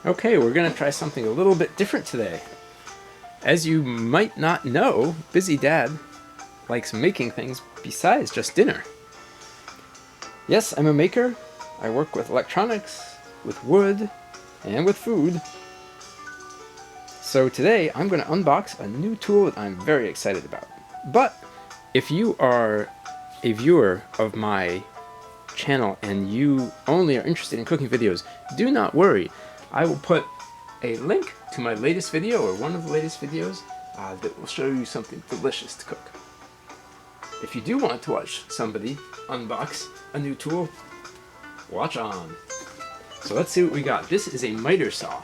Okay, we're gonna try something a little bit different today. As you might not know, Busy Dad likes making things besides just dinner. Yes, I'm a maker. I work with electronics, with wood, and with food. So today I'm going to unbox a new tool that I'm very excited about. But if you are a viewer of my channel and you only are interested in cooking videos, do not worry. I will put a link to my latest video, or one of the latest videos, that will show you something delicious to cook. If you do want to watch somebody unbox a new tool, watch on. So let's see what we got. This is a miter saw,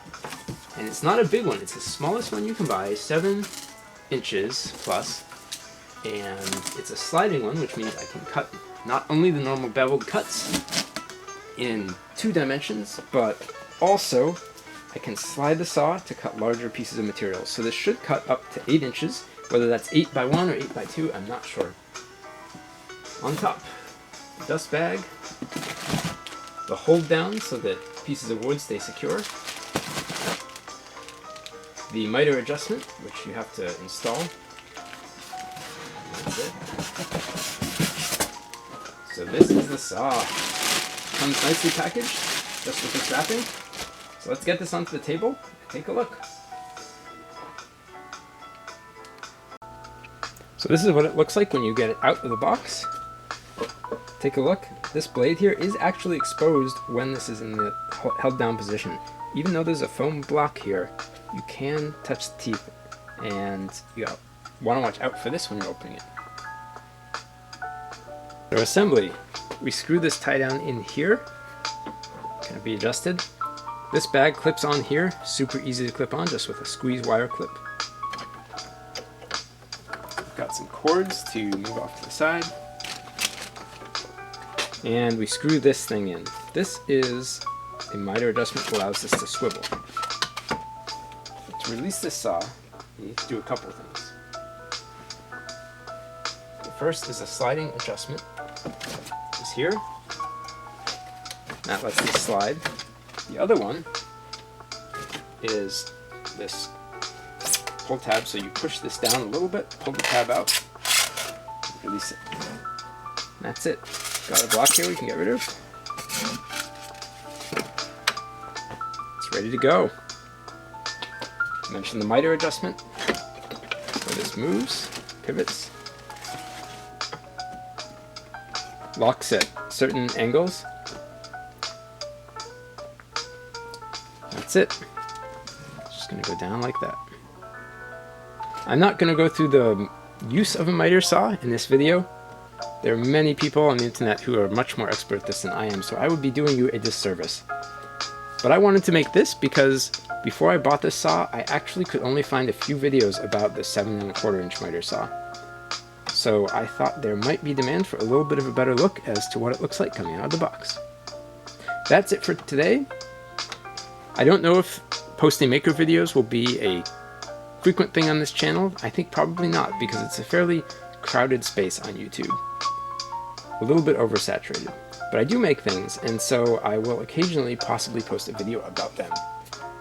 and it's not a big one. It's the smallest one you can buy, 7 inches plus, and it's a sliding one, which means I can cut not only the normal beveled cuts in 2 dimensions, but also I can slide the saw to cut larger pieces of material. So this should cut up to 8 inches, whether that's 8 by 1 or 8 by 2, I'm not sure. On top, dust bag, the hold down so that pieces of wood stay secure, the miter adjustment, which you have to install. That's it. So this is the saw. Comes nicely packaged, just with this wrapping. So let's get this onto the table and take a look. So this is what it looks like when you get it out of the box. Take a look. This blade here is actually exposed when this is in the held down position. Even though there's a foam block here, you can touch the teeth, and you want to watch out for this when you're opening it. So assembly. We screw this tie down in here. Can be adjusted. This bag clips on here, super easy to clip on, just with a squeeze wire clip. Got some cords to move off to the side. And we screw this thing in. This is a miter adjustment that allows this to swivel. To release this saw, you need to do a couple things. The first is a sliding adjustment. Is here. That lets this slide. The other one is this pull tab, so you push this down a little bit, pull the tab out, release it. And that's it. Got a block here we can get rid of. It's ready to go. I mentioned the miter adjustment. So this moves, pivots, locks at certain angles. That's it. It's just going to go down like that. I'm not going to go through the use of a miter saw in this video. There are many people on the internet who are much more expert at this than I am, so I would be doing you a disservice. But I wanted to make this because before I bought this saw, I actually could only find a few videos about the 7 1/4 inch miter saw. So I thought there might be demand for a little bit of a better look as to what it looks like coming out of the box. That's it for today. I don't know if posting maker videos will be a frequent thing on this channel. I think probably not, because it's a fairly crowded space on YouTube. A little bit oversaturated. But I do make things, and so I will occasionally possibly post a video about them.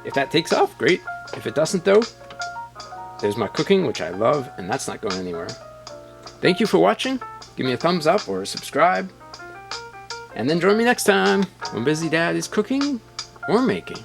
If that takes off, great. If it doesn't though, there's my cooking, which I love, and that's not going anywhere. Thank you for watching. Give me a thumbs up or subscribe. And then join me next time when Busy Dad is cooking or making.